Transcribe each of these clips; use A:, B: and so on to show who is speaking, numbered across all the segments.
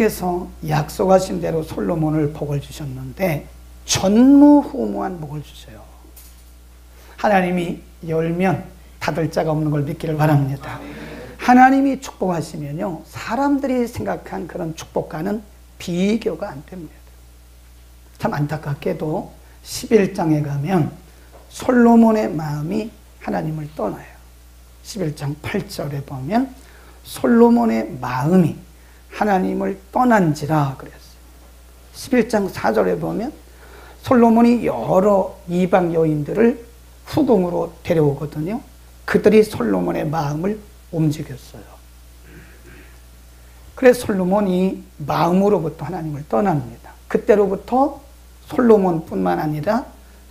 A: 하나님께서 약속하신 대로 솔로몬을 복을 주셨는데 전무후무한 복을 주세요. 하나님이 열면 닫을 자가 없는 걸 믿기를 바랍니다. 하나님이 축복하시면요, 사람들이 생각한 그런 축복과는 비교가 안 됩니다. 참 안타깝게도 11장에 가면 솔로몬의 마음이 하나님을 떠나요. 11장 8절에 보면 솔로몬의 마음이 하나님을 떠난지라 그랬어요. 11장 4절에 보면 솔로몬이 여러 이방 여인들을 후궁으로 데려오거든요. 그들이 솔로몬의 마음을 움직였어요. 그래서 솔로몬이 마음으로부터 하나님을 떠납니다. 그때로부터 솔로몬뿐만 아니라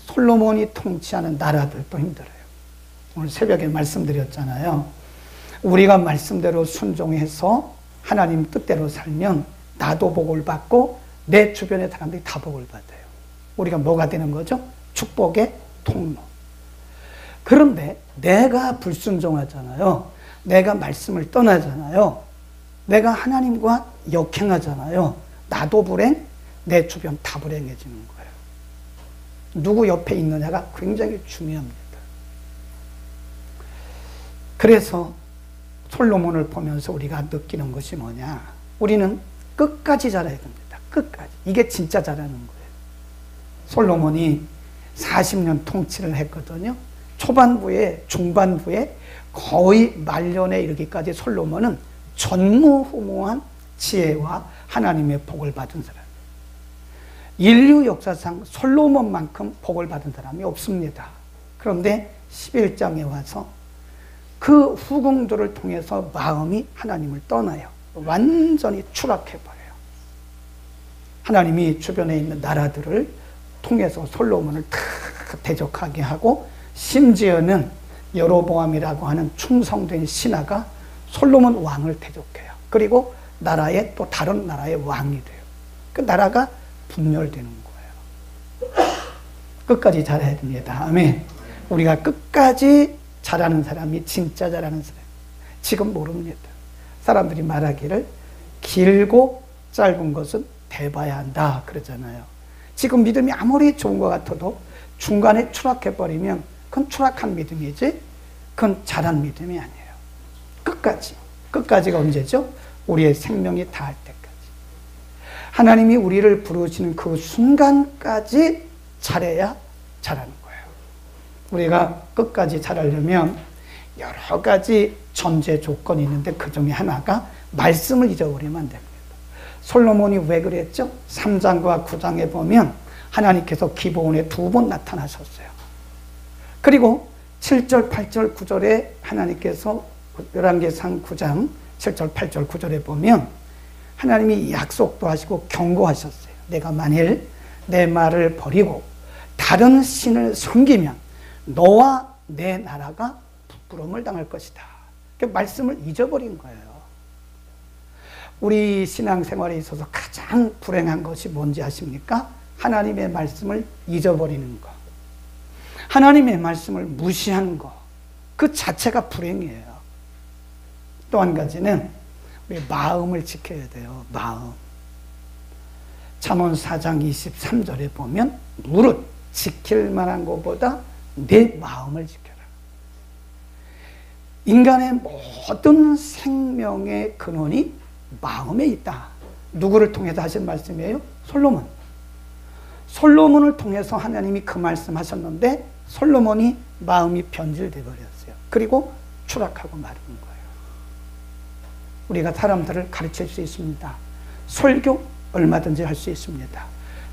A: 솔로몬이 통치하는 나라들도 힘들어요. 오늘 새벽에 말씀드렸잖아요. 우리가 말씀대로 순종해서 하나님 뜻대로 살면 나도 복을 받고 내 주변의 사람들이 다 복을 받아요. 우리가 뭐가 되는 거죠? 축복의 통로. 그런데 내가 불순종하잖아요. 내가 말씀을 떠나잖아요. 내가 하나님과 역행하잖아요. 나도 불행, 내 주변 다 불행해지는 거예요. 누구 옆에 있느냐가 굉장히 중요합니다. 그래서 솔로몬을 보면서 우리가 느끼는 것이 뭐냐? 우리는 끝까지 잘해야 됩니다. 끝까지. 이게 진짜 잘하는 거예요. 솔로몬이 40년 통치를 했거든요. 초반부에, 중반부에 거의 말년에 이르기까지 솔로몬은 전무후무한 지혜와 하나님의 복을 받은 사람이에요. 인류 역사상 솔로몬만큼 복을 받은 사람이 없습니다. 그런데 11장에 와서 그 후궁들을 통해서 마음이 하나님을 떠나요. 완전히 추락해버려요. 하나님이 주변에 있는 나라들을 통해서 솔로몬을 다 대적하게 하고, 심지어는 여로보암이라고 하는 충성된 신하가 솔로몬 왕을 대적해요. 그리고 나라의 또 다른 나라의 왕이 돼요. 그 나라가 분열되는 거예요. 끝까지 잘해야 됩니다. 아멘. 우리가 끝까지 잘하는 사람이 진짜 잘하는 사람. 지금 모릅니다. 사람들이 말하기를 길고 짧은 것은 대봐야 한다 그러잖아요. 지금 믿음이 아무리 좋은 것 같아도 중간에 추락해버리면 그건 추락한 믿음이지, 그건 잘한 믿음이 아니에요. 끝까지. 끝까지가 언제죠? 우리의 생명이 다할 때까지. 하나님이 우리를 부르시는 그 순간까지 잘해야 잘하는 거예요. 우리가 끝까지 잘하려면 여러 가지 전제 조건이 있는데 그 중에 하나가 말씀을 잊어버리면 안 됩니다. 솔로몬이 왜 그랬죠? 3장과 9장에 보면 하나님께서 기브온에 2번 나타나셨어요. 그리고 7절, 8절, 9절에 하나님께서 열왕기상 9장 7절, 8절, 9절에 보면 하나님이 약속도 하시고 경고하셨어요. 내가 만일 내 말을 버리고 다른 신을 섬기면 너와 내 나라가 부끄러움을 당할 것이다. 그 말씀을 잊어버린 거예요. 우리 신앙생활에 있어서 가장 불행한 것이 뭔지 아십니까? 하나님의 말씀을 잊어버리는 것. 하나님의 말씀을 무시하는 것. 그 자체가 불행이에요. 또 한 가지는 우리 마음을 지켜야 돼요. 마음. 잠언 4장 23절에 보면 무릇 지킬 만한 것보다 내 마음을 지켜라. 인간의 모든 생명의 근원이 마음에 있다. 누구를 통해서 하신 말씀이에요? 솔로몬. 솔로몬을 통해서 하나님이 그 말씀 하셨는데 솔로몬이 마음이 변질돼 버렸어요. 그리고 추락하고 마른 거예요. 우리가 사람들을 가르칠 수 있습니다. 설교 얼마든지 할 수 있습니다.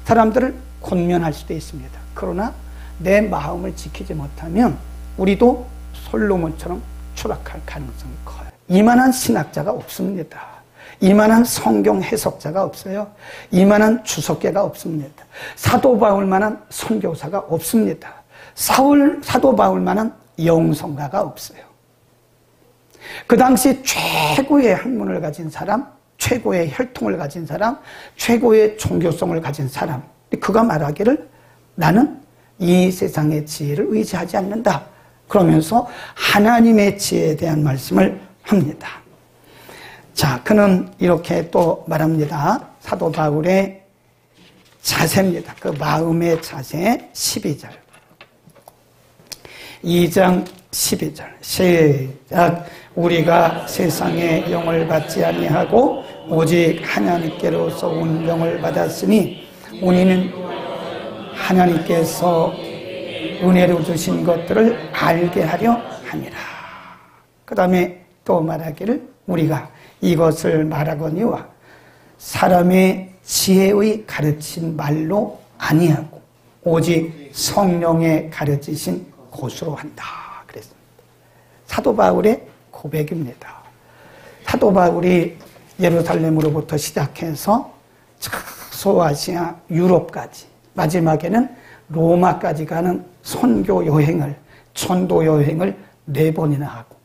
A: 사람들을 권면할 수도 있습니다. 그러나 내 마음을 지키지 못하면 우리도 솔로몬처럼 추락할 가능성이 커요. 이만한 신학자가 없습니다. 이만한 성경 해석자가 없어요. 이만한 주석계가 없습니다. 사도 바울만한 선교사가 없습니다. 사도 바울만한 영성가가 없어요. 그 당시 최고의 학문을 가진 사람, 최고의 혈통을 가진 사람, 최고의 종교성을 가진 사람, 그가 말하기를 나는 이 세상의 지혜를 의지하지 않는다. 그러면서 하나님의 지혜에 대한 말씀을 합니다. 자, 그는 이렇게 또 말합니다. 사도 바울의 자세입니다. 그 마음의 자세 12절. 2장 12절. 시작. 우리가 세상의 영을 받지 아니하고 오직 하나님께로서 온 영을 받았으니 우리는 하나님께서 은혜로 주신 것들을 알게 하려 함이라. 그 다음에 또 말하기를 우리가 이것을 말하거니와 사람의 지혜의 가르친 말로 아니하고 오직 성령의 가르치신 것으로 한다. 그랬습니다. 사도 바울의 고백입니다. 사도 바울이 예루살렘으로부터 시작해서 소아시아, 유럽까지 마지막에는 로마까지 가는 선교 여행을, 전도 여행을 4번이나 하고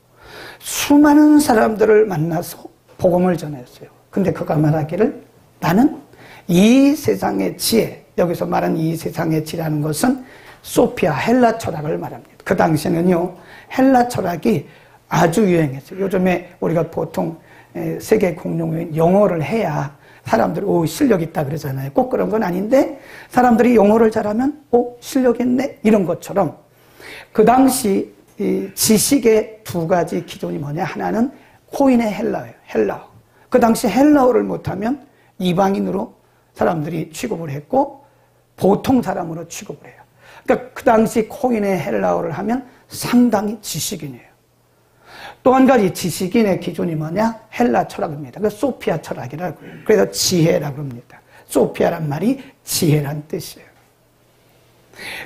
A: 수많은 사람들을 만나서 복음을 전했어요. 근데 그가 말하기를 나는 이 세상의 지혜, 여기서 말한 이 세상의 지혜라는 것은 소피아, 헬라 철학을 말합니다. 그 당시에는요, 헬라 철학이 아주 유행했어요. 요즘에 우리가 보통 세계 공용어인 영어를 해야 사람들이 오, 실력 있다 그러잖아요. 꼭 그런 건 아닌데 사람들이 영어를 잘하면 오, 실력 있네 이런 것처럼 그 당시 이 지식의 2가지 기존이 뭐냐. 하나는 코인의 헬라어예요. 헬라어. 그 당시 헬라어를 못하면 이방인으로 사람들이 취급을 했고 보통 사람으로 취급을 해요. 그러니까 그 당시 코인의 헬라어를 하면 상당히 지식인이에요. 또 한 가지 지식인의 기준이 뭐냐? 헬라 철학입니다. 그 소피아 철학이라고 해요. 그래서 지혜라고 합니다. 소피아란 말이 지혜란 뜻이에요.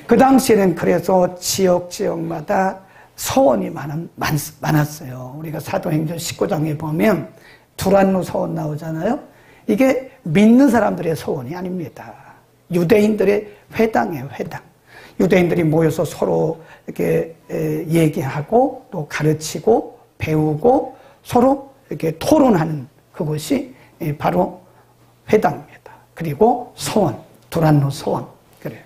A: 그 당시에는 그래서 지역마다 서원이 많았어요. 우리가 사도행전 19장에 보면 두란노 서원 나오잖아요. 이게 믿는 사람들의 서원이 아닙니다. 유대인들의 회당이에요, 회당. 유대인들이 모여서 서로 이렇게 얘기하고 또 가르치고 배우고 서로 이렇게 토론하는 그것이 바로 회당입니다. 그리고 서원, 두란노 서원. 그래요.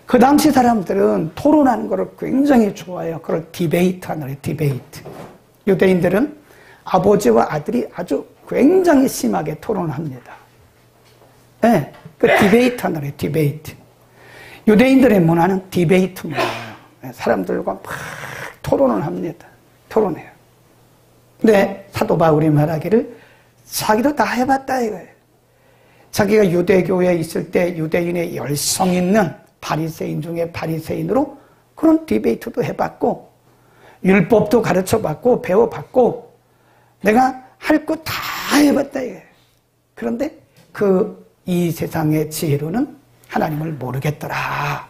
A: 그 당시 사람들은 토론하는 것을 굉장히 좋아해요. 그걸 디베이트 하는 거예요, 디베이트. 유대인들은 아버지와 아들이 아주 굉장히 심하게 토론합니다. 네, 그 디베이트 하는 거예요, 디베이트. 유대인들의 문화는 디베이트 문화예요. 사람들과 막 토론을 합니다. 토론해요. 근데 사도 바울이 말하기를 자기도 다 해봤다 이거예요. 자기가 유대교회에 있을 때 유대인의 열성 있는 바리새인 중에 바리새인으로 그런 디베이트도 해봤고 율법도 가르쳐봤고 배워봤고 내가 할 거 다 해봤다 이거예요. 그런데 이 세상의 지혜로는 하나님을 모르겠더라.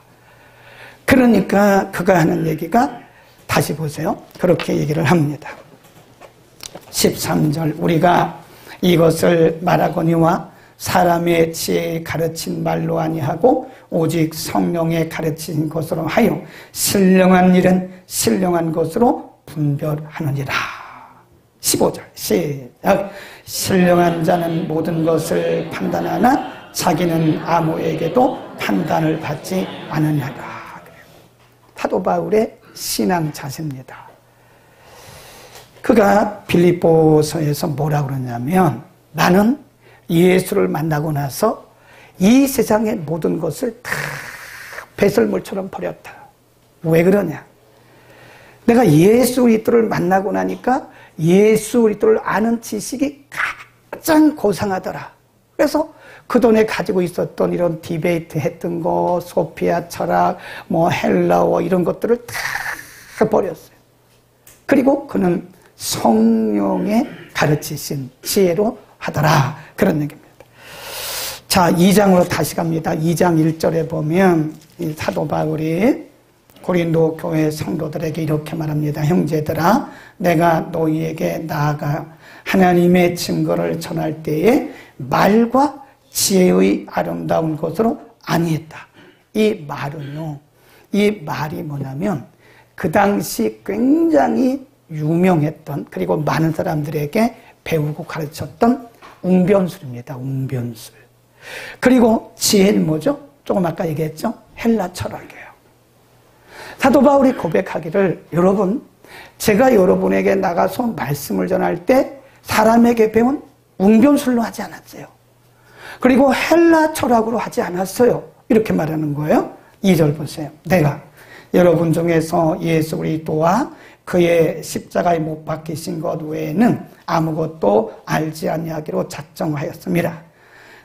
A: 그러니까 그가 하는 얘기가 다시 보세요. 그렇게 얘기를 합니다. 13절 우리가 이것을 말하거니와 사람의 지혜에 가르친 말로 아니하고 오직 성령에 가르친 것으로 하여 신령한 일은 신령한 것으로 분별하느니라. 15절 시작. 신령한 자는 모든 것을 판단하나 자기는 아무에게도 판단을 받지 않으냐라. 사도 바울의 신앙 자세입니다. 그가 빌립보서에서 뭐라고 그러냐면 나는 예수를 만나고 나서 이 세상의 모든 것을 다 배설물처럼 버렸다. 왜 그러냐? 내가 예수 그리스도를 만나고 나니까 예수 그리스도를 아는 지식이 가장 고상하더라. 그래서 그동안에 가지고 있었던 이런 디베이트 했던 거, 소피아 철학, 헬라어 이런 것들을 다 버렸어요. 그리고 그는 성령의 가르치신 지혜로 하더라. 그런 얘기입니다. 자, 2장으로 다시 갑니다. 2장 1절에 보면 이 사도 바울이 고린도 교회 성도들에게 이렇게 말합니다. 형제들아, 내가 너희에게 나아가 하나님의 증거를 전할 때에 말과 지혜의 아름다운 것으로 아니했다. 이 말은요, 이 말이 뭐냐면 그 당시 굉장히 유명했던 그리고 많은 사람들에게 배우고 가르쳤던 웅변술입니다. 웅변술. 그리고 지혜는 뭐죠? 조금 아까 얘기했죠? 헬라 철학이에요. 사도 바울이 고백하기를 여러분, 제가 여러분에게 나가서 말씀을 전할 때 사람에게 배운 웅변술로 하지 않았어요. 그리고 헬라 철학으로 하지 않았어요. 이렇게 말하는 거예요. 2절 보세요. 내가 여러분 중에서 예수 그리스도와 그의 십자가에 못 박히신 것 외에는 아무것도 알지 아니하기로 작정하였습니다.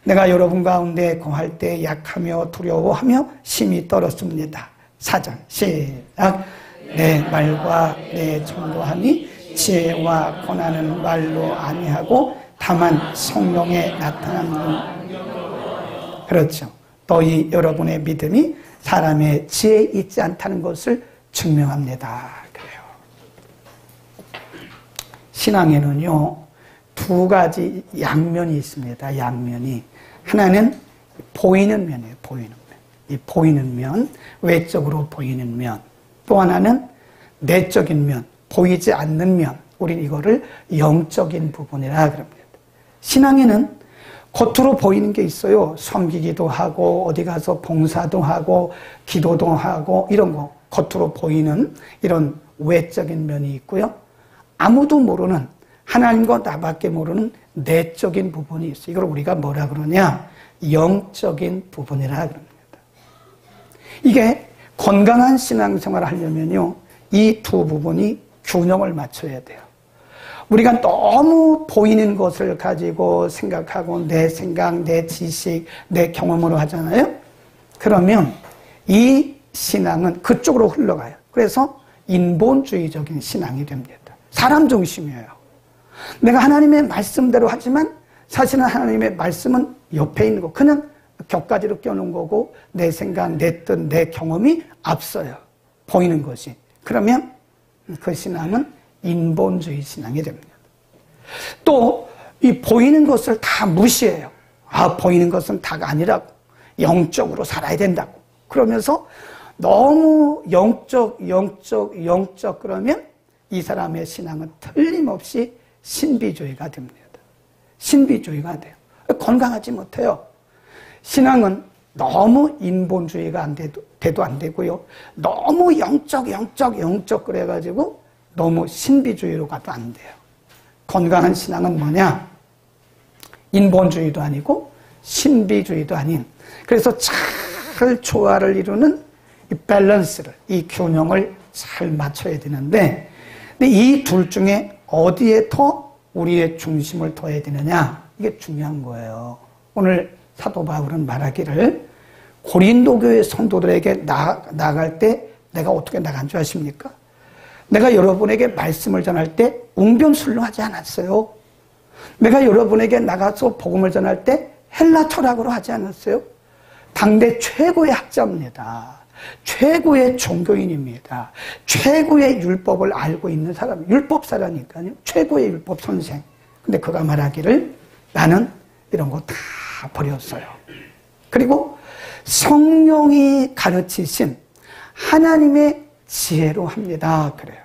A: 내가 여러분 가운데 거할 때 약하며 두려워하며 심히 떨었습니다. 4절 시작. 내 말과 내 전도함이 지혜와 권하는 말로 아니하고 다만 성령에 나타나는. 그렇죠. 너희 여러분의 믿음이 사람의 지혜에 있지 않다는 것을 증명합니다. 그래요. 신앙에는요, 두 가지 양면이 있습니다. 양면이. 하나는 보이는 면이에요. 보이는 면. 이 보이는 면, 외적으로 보이는 면. 또 하나는 내적인 면, 보이지 않는 면. 우린 이거를 영적인 부분이라 그럽니다. 신앙에는 겉으로 보이는 게 있어요. 섬기기도 하고 어디 가서 봉사도 하고 기도도 하고 이런 거 겉으로 보이는 이런 외적인 면이 있고요. 아무도 모르는 하나님과 나밖에 모르는 내적인 부분이 있어요. 이걸 우리가 뭐라 그러냐? 영적인 부분이라 그럽니다. 이게 건강한 신앙생활을 하려면요, 이 두 부분이 균형을 맞춰야 돼요. 우리가 너무 보이는 것을 가지고 생각하고 내 생각, 내 지식, 내 경험으로 하잖아요. 그러면 이 신앙은 그쪽으로 흘러가요. 그래서 인본주의적인 신앙이 됩니다. 사람 중심이에요. 내가 하나님의 말씀대로 하지만 사실은 하나님의 말씀은 옆에 있는 거, 그냥 곁가지로 껴놓은 거고 내 생각, 내 뜻, 내 경험이 앞서요. 보이는 것이. 그러면 그 신앙은 인본주의 신앙이 됩니다. 또 이 보이는 것을 다 무시해요. 아, 보이는 것은 다가 아니라고. 영적으로 살아야 된다고. 그러면서 너무 영적 그러면 이 사람의 신앙은 틀림없이 신비주의가 됩니다. 신비주의가 돼요. 건강하지 못해요. 신앙은 너무 인본주의가 돼도 안 되고요. 너무 영적 그래가지고 너무 신비주의로 가도 안 돼요. 건강한 신앙은 뭐냐? 인본주의도 아니고 신비주의도 아닌, 그래서 잘 조화를 이루는 이 밸런스를, 이 균형을 잘 맞춰야 되는데, 근데 이 둘 중에 어디에 더 우리의 중심을 둬야 되느냐? 이게 중요한 거예요. 오늘 사도 바울은 말하기를 고린도 교회 성도들에게 나갈 때 내가 어떻게 나간 줄 아십니까? 내가 여러분에게 말씀을 전할 때 웅변술로 하지 않았어요. 내가 여러분에게 나가서 복음을 전할 때 헬라 철학으로 하지 않았어요. 당대 최고의 학자입니다. 최고의 종교인입니다. 최고의 율법을 알고 있는 사람, 율법사라니까요. 최고의 율법 선생. 근데 그가 말하기를 나는 이런 거 다 버렸어요. 그리고 성령이 가르치신 하나님의 지혜로 합니다. 그래요.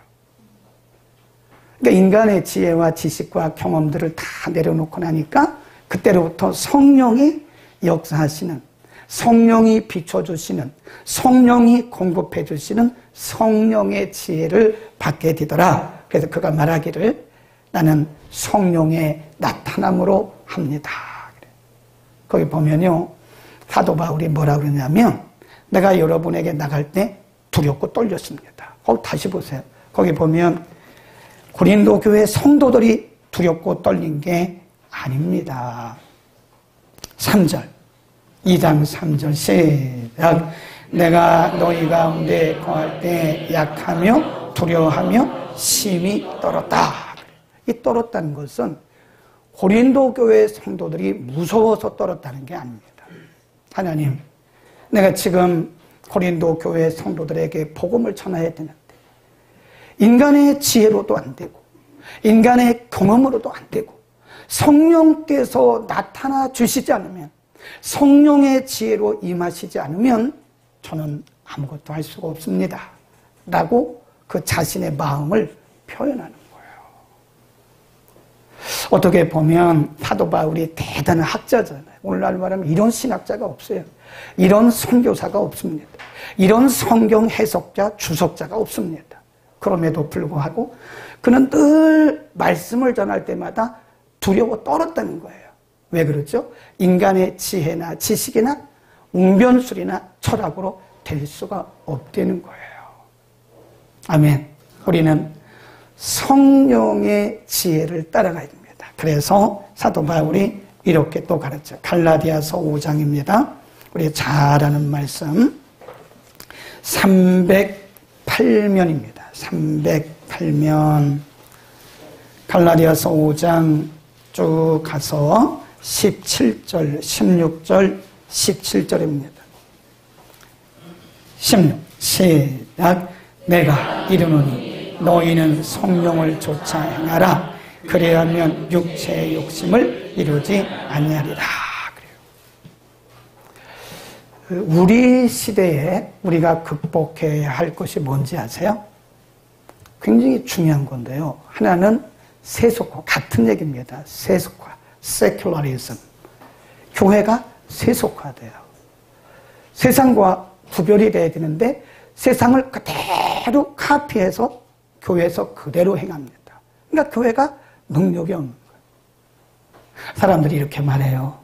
A: 그러니까 인간의 지혜와 지식과 경험들을 다 내려놓고 나니까 그때로부터 성령이 역사하시는, 성령이 비춰주시는, 성령이 공급해주시는 성령의 지혜를 받게 되더라. 그래서 그가 말하기를 나는 성령의 나타남으로 합니다. 거기 보면요, 사도 바울이 뭐라 그러냐면 내가 여러분에게 나갈 때 두렵고 떨렸습니다. 다시 보세요. 거기 보면 고린도 교회 성도들이 두렵고 떨린 게 아닙니다. 3절, 2장 3절 시작. 내가 너희 가운데 거할 때 약하며 두려워하며 심히 떨었다. 이 떨었다는 것은 고린도 교회 성도들이 무서워서 떨었다는 게 아닙니다. 하나님, 내가 지금 고린도 교회 성도들에게 복음을 전해야 되는데 인간의 지혜로도 안 되고 인간의 경험으로도 안 되고 성령께서 나타나 주시지 않으면, 성령의 지혜로 임하시지 않으면 저는 아무것도 할 수가 없습니다. 라고 그 자신의 마음을 표현하는 거예요. 어떻게 보면 사도 바울이 대단한 학자잖아요. 오늘날 말하면 이런 신학자가 없어요. 이런 선교사가 없습니다. 이런 성경 해석자, 주석자가 없습니다. 그럼에도 불구하고 그는 늘 말씀을 전할 때마다 두려워 떨었다는 거예요. 왜 그러죠? 인간의 지혜나 지식이나 웅변술이나 철학으로 될 수가 없다는 거예요. 아멘. 우리는 성령의 지혜를 따라가야 됩니다. 그래서 사도 바울이 이렇게 또 가르쳐. 갈라디아서 5장입니다. 우리 잘 아는 말씀 308면입니다. 308면 갈라디아서 5장 쭉 가서 17절, 16절, 17절입니다. 16 시작. 내가 이르노니 너희는 성령을 쫓아 행하라. 그래야면 육체의 욕심을 이루지 아니하리라. 그래요. 우리 시대에 우리가 극복해야 할 것이 뭔지 아세요? 굉장히 중요한 건데요. 하나는 세속화, 같은 얘기입니다. 세속화, secularism. 교회가 세속화돼요. 세상과 구별이 돼야 되는데 세상을 그대로 카피해서 교회에서 그대로 행합니다. 그러니까 교회가 능력이 없는 거예요. 사람들이 이렇게 말해요.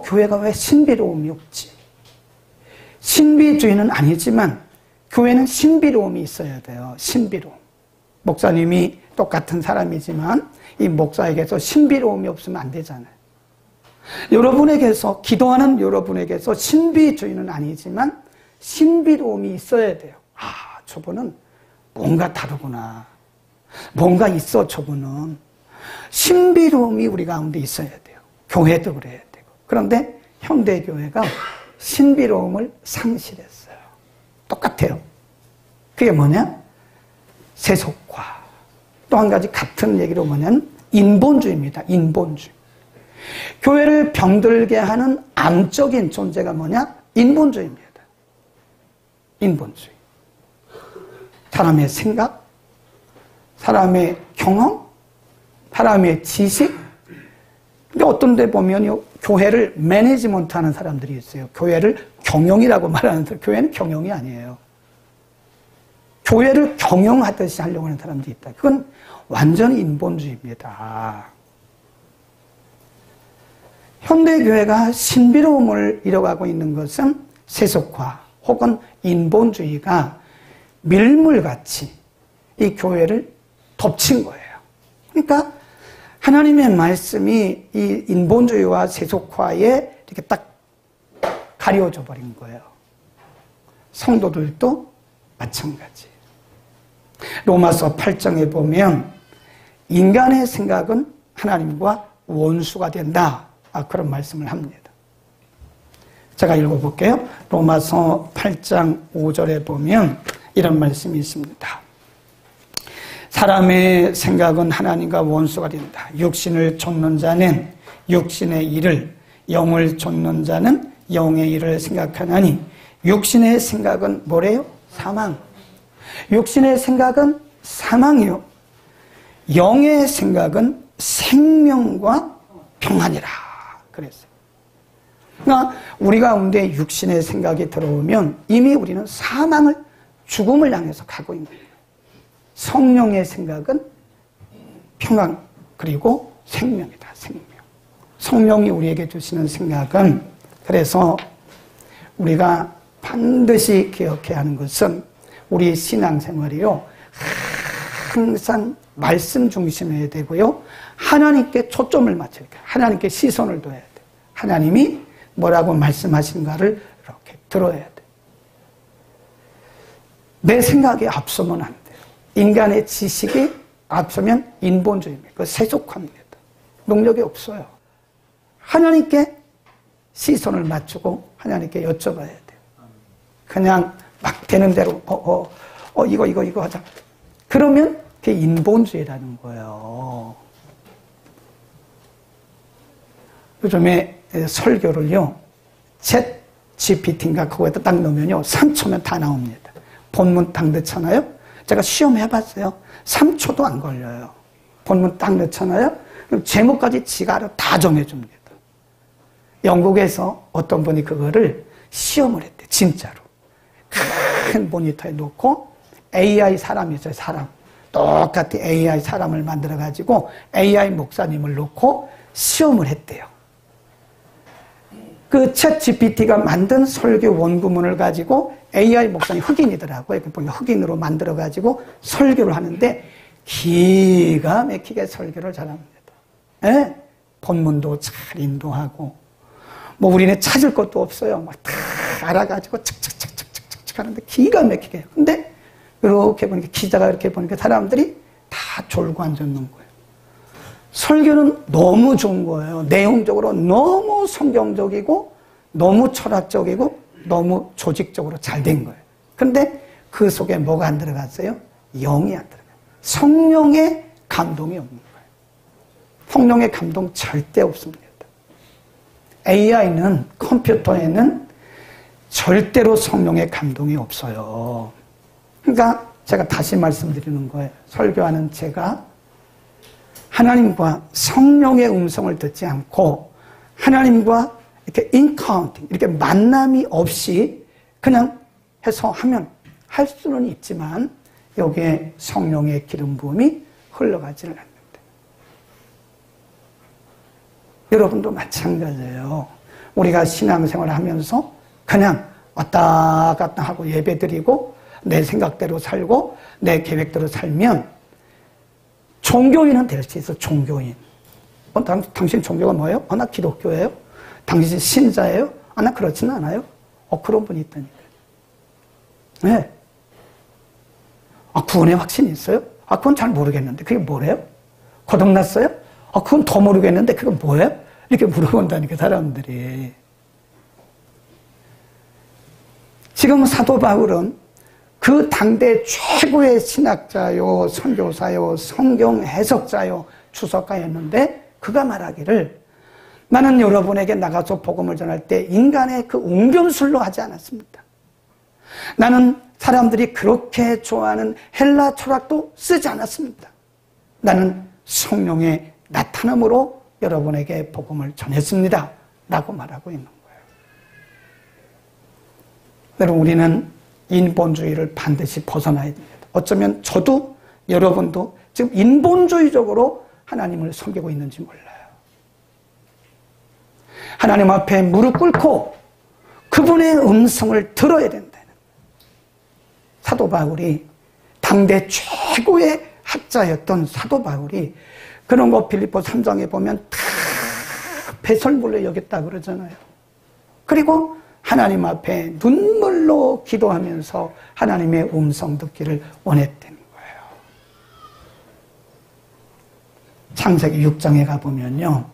A: 교회가 왜 신비로움이 없지? 신비주의는 아니지만 교회는 신비로움이 있어야 돼요. 신비로움. 목사님이 똑같은 사람이지만 이 목사에게서 신비로움이 없으면 안 되잖아요. 여러분에게서, 기도하는 여러분에게서 신비주의는 아니지만 신비로움이 있어야 돼요. 저분은 뭔가 다르구나. 뭔가 있어, 저분은. 신비로움이 우리 가운데 있어야 돼요. 교회도 그래야 되고. 그런데 현대교회가 신비로움을 상실했어요. 똑같아요. 그게 뭐냐? 세속화. 또 한 가지 같은 얘기로 뭐냐면 인본주의입니다. 인본주의. 교회를 병들게 하는 암적인 존재가 뭐냐? 인본주의입니다. 인본주의. 사람의 생각, 사람의 경험, 사람의 지식. 근데 어떤 데 보면요, 교회를 매니지먼트 하는 사람들이 있어요. 교회를 경영이라고 말하는 사람. 교회는 경영이 아니에요. 교회를 경영하듯이 하려고 하는 사람들이 있다. 그건 완전히 인본주의입니다. 현대교회가 신비로움을 잃어가고 있는 것은 세속화 혹은 인본주의가 밀물같이 이 교회를 덮친 거예요. 그러니까 하나님의 말씀이 이 인본주의와 세속화에 이렇게 딱 가려져 버린 거예요. 성도들도 마찬가지. 로마서 8장에 보면 인간의 생각은 하나님과 원수가 된다. 그런 말씀을 합니다. 제가 읽어볼게요. 로마서 8장 5절에 보면 이런 말씀이 있습니다. 사람의 생각은 하나님과 원수가 된다. 육신을 좇는 자는 육신의 일을, 영을 좇는 자는 영의 일을 생각하나니 육신의 생각은 뭐래요? 사망. 육신의 생각은 사망이요. 영의 생각은 생명과 평안이라. 그랬어요. 그러니까 우리 가운데 육신의 생각이 들어오면 이미 우리는 사망을, 죽음을 향해서 가고 있는 거예요. 성령의 생각은 평안 그리고 생명이다. 생명. 성령이 우리에게 주시는 생각은, 그래서 우리가 반드시 기억해야 하는 것은 우리 신앙생활이요, 항상 말씀 중심해야 되고요, 하나님께 초점을 맞춰야 돼요. 하나님께 시선을 둬야 돼요. 하나님이 뭐라고 말씀하신가를 이렇게 들어야 돼요. 내 생각이 앞서면 안 돼요. 인간의 지식이 앞서면 인본주의입니다. 그 세속화입니다. 능력이 없어요. 하나님께 시선을 맞추고 하나님께 여쭤봐야 돼요. 그냥 막 되는 대로 이거 하자. 그러면 그게 인본주의라는 거예요. 요즘에 설교를요, 챗 GPT인가 그거에다 딱 넣으면요, 3초면 다 나옵니다. 본문 딱 넣잖아요. 제가 시험 해봤어요. 3초도 안 걸려요. 본문 딱 넣잖아요. 그럼 제목까지 지가 다 정해줍니다. 영국에서 어떤 분이 그거를 시험을 했대, 진짜로. 큰 모니터에 놓고 AI 사람이 있어요, 사람. 똑같이 AI 사람을 만들어가지고 AI 목사님을 놓고 시험을 했대요. 그 챗 GPT가 만든 설교 원구문을 가지고 AI 목사님 흑인이더라고요. 보니까 흑인으로 만들어가지고 설교를 하는데 기가 막히게 설교를 잘합니다. 예? 본문도 잘 인도하고 뭐 우리는 찾을 것도 없어요. 막 다 알아가지고 칙칙칙칙칙칙 하는데 기가 막히게. 근데 이렇게 보니까 기자가 이렇게 보니까 사람들이 다 졸고 앉았는 거예요. 설교는 너무 좋은 거예요. 내용적으로 너무 성경적이고 너무 철학적이고 너무 조직적으로 잘 된 거예요. 근데 그 속에 뭐가 안 들어갔어요? 영이 안 들어가요. 성령의 감동이 없는 거예요. 성령의 감동 절대 없습니다. AI는 컴퓨터에는 절대로 성령의 감동이 없어요. 그러니까 제가 다시 말씀드리는 거예요. 설교하는 제가 하나님과 성령의 음성을 듣지 않고 하나님과 이렇게 인카운팅, 이렇게 만남이 없이 그냥 해서 하면 할 수는 있지만 여기에 성령의 기름 부음이 흘러가지를 않는다. 여러분도 마찬가지예요. 우리가 신앙생활을 하면서 그냥 왔다 갔다 하고 예배드리고 내 생각대로 살고 내 계획대로 살면 종교인은 될 수 있어. 종교인. 당신 종교가 뭐예요? 나 기독교예요. 당신 신자예요? 나 그렇지는 않아요. 그런 분이 있다니까요. 네. 구원의 확신이 있어요? 그건 잘 모르겠는데 그게 뭐래요? 거듭났어요? 그건 더 모르겠는데 그건 뭐예요? 이렇게 물어본다니까 사람들이. 지금 사도 바울은 그 당대 최고의 신학자요, 선교사요, 성경 해석자요, 주석가였는데 그가 말하기를 나는 여러분에게 나가서 복음을 전할 때 인간의 그 웅변술로 하지 않았습니다. 나는 사람들이 그렇게 좋아하는 헬라 철학도 쓰지 않았습니다. 나는 성령의 나타남으로 여러분에게 복음을 전했습니다. 라고 말하고 있는 거예요. 여러분, 우리는 인본주의를 반드시 벗어나야 됩니다. 어쩌면 저도 여러분도 지금 인본주의적으로 하나님을 섬기고 있는지 몰라요. 하나님 앞에 무릎 꿇고 그분의 음성을 들어야 된다는 사도 바울이 당대 최고의 학자였던 사도 바울이 그런 거 빌립보 3장에 보면 다 배설물로 여겼다 그러잖아요. 그리고 하나님 앞에 눈물로 기도하면서 하나님의 음성 듣기를 원했다는 거예요. 창세기 6장에 가보면요.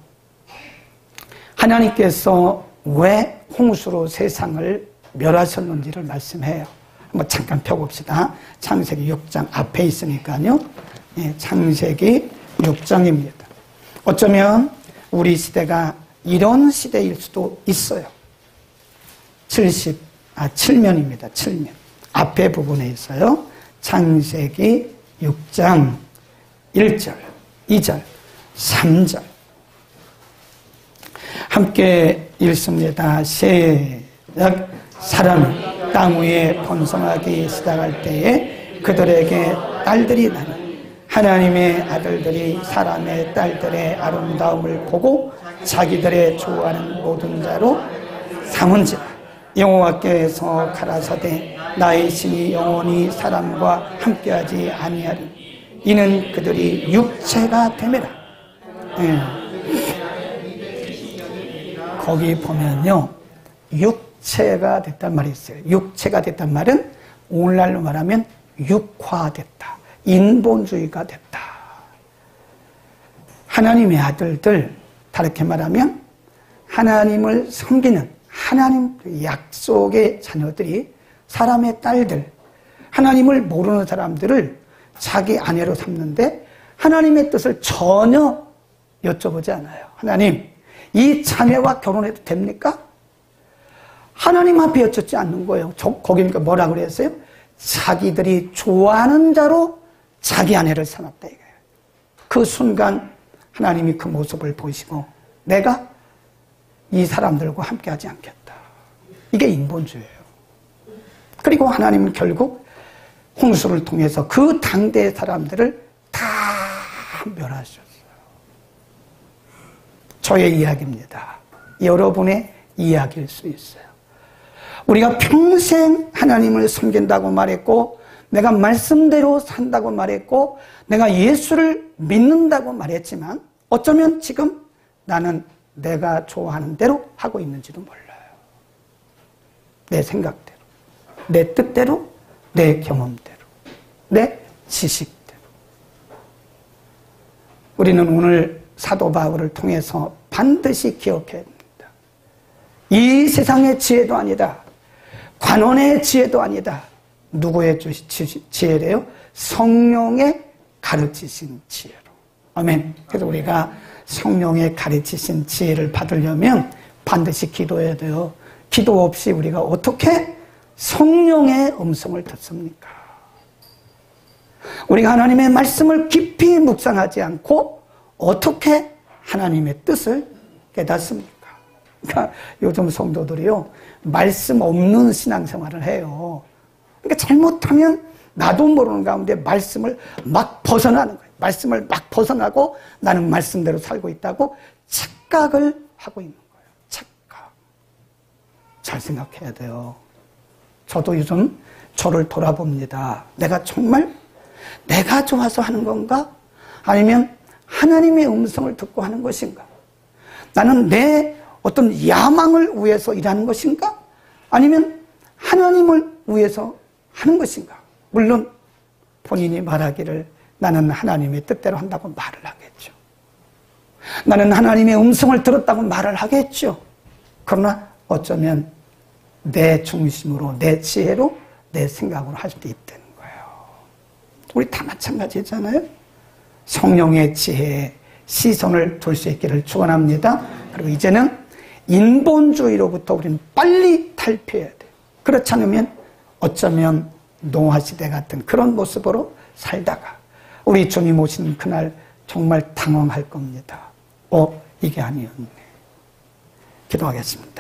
A: 하나님께서 왜 홍수로 세상을 멸하셨는지를 말씀해요. 한번 잠깐 펴봅시다. 창세기 6장 앞에 있으니까요. 예, 창세기 6장입니다. 어쩌면 우리 시대가 이런 시대일 수도 있어요. 7면입니다. 7면. 앞에 부분에 있어요. 창세기 6장 1절, 2절, 3절. 함께 읽습니다. 시작. 사람은 땅 위에 번성하기 시작할 때에 그들에게 딸들이 나는 하나님의 아들들이 사람의 딸들의 아름다움을 보고 자기들의 좋아하는 모든 자로 삼은지라. 여호와께서 가라사대 나의 신이 영원히 사람과 함께하지 아니하리. 이는 그들이 육체가 되매라. 거기 보면요, 육체가 됐단 말이 있어요. 육체가 됐단 말은 오늘날로 말하면 육화됐다. 인본주의가 됐다. 하나님의 아들들, 다르게 말하면 하나님을 섬기는 하나님 약속의 자녀들이 사람의 딸들, 하나님을 모르는 사람들을 자기 아내로 삼는데 하나님의 뜻을 전혀 여쭤보지 않아요. 하나님, 이 자매와 결혼해도 됩니까? 하나님 앞에 여쭙지 않는 거예요. 거기니까 뭐라 그랬어요? 자기들이 좋아하는 자로 자기 아내를 삼았다 이거예요. 그 순간 하나님이 그 모습을 보시고 내가 이 사람들과 함께하지 않겠다. 이게 인본주의예요. 그리고 하나님은 결국 홍수를 통해서 그 당대의 사람들을 다 멸하셨어요. 저의 이야기입니다. 여러분의 이야기일 수 있어요. 우리가 평생 하나님을 섬긴다고 말했고, 내가 말씀대로 산다고 말했고, 내가 예수를 믿는다고 말했지만 어쩌면 지금 나는 내가 좋아하는 대로 하고 있는지도 몰라요. 내 생각대로, 내 뜻대로, 내 경험대로, 내 지식대로. 우리는 오늘 사도 바울을 통해서 반드시 기억해야 합니다. 이 세상의 지혜도 아니다. 관원의 지혜도 아니다. 누구의 지혜래요? 성령의 가르치신 지혜로. 아멘. 그래서 우리가 성령의 가르치신 지혜를 받으려면 반드시 기도해야 돼요. 기도 없이 우리가 어떻게 성령의 음성을 듣습니까? 우리가 하나님의 말씀을 깊이 묵상하지 않고 어떻게 하나님의 뜻을 깨닫습니까? 그러니까 요즘 성도들이요, 말씀 없는 신앙생활을 해요. 그러니까 잘못하면 나도 모르는 가운데 말씀을 막 벗어나는 거예요. 말씀을 막 벗어나고 나는 말씀대로 살고 있다고 착각을 하고 있는 거예요. 착각. 잘 생각해야 돼요. 저도 요즘 저를 돌아봅니다. 내가 정말 내가 좋아서 하는 건가? 아니면 하나님의 음성을 듣고 하는 것인가? 나는 내 어떤 야망을 위해서 일하는 것인가? 아니면 하나님을 위해서 하는 것인가? 물론 본인이 말하기를 나는 하나님의 뜻대로 한다고 말을 하겠죠. 나는 하나님의 음성을 들었다고 말을 하겠죠. 그러나 어쩌면 내 중심으로, 내 지혜로, 내 생각으로 할 수도 있다는 거예요. 우리 다 마찬가지잖아요. 성령의 지혜에 시선을 둘 수 있기를 축원합니다. 그리고 이제는 인본주의로부터 우리는 빨리 탈피해야 돼요. 그렇지 않으면 어쩌면 노아시대 같은 그런 모습으로 살다가 우리 주님 오시는 그날 정말 당황할 겁니다. 이게 아니었네. 기도하겠습니다.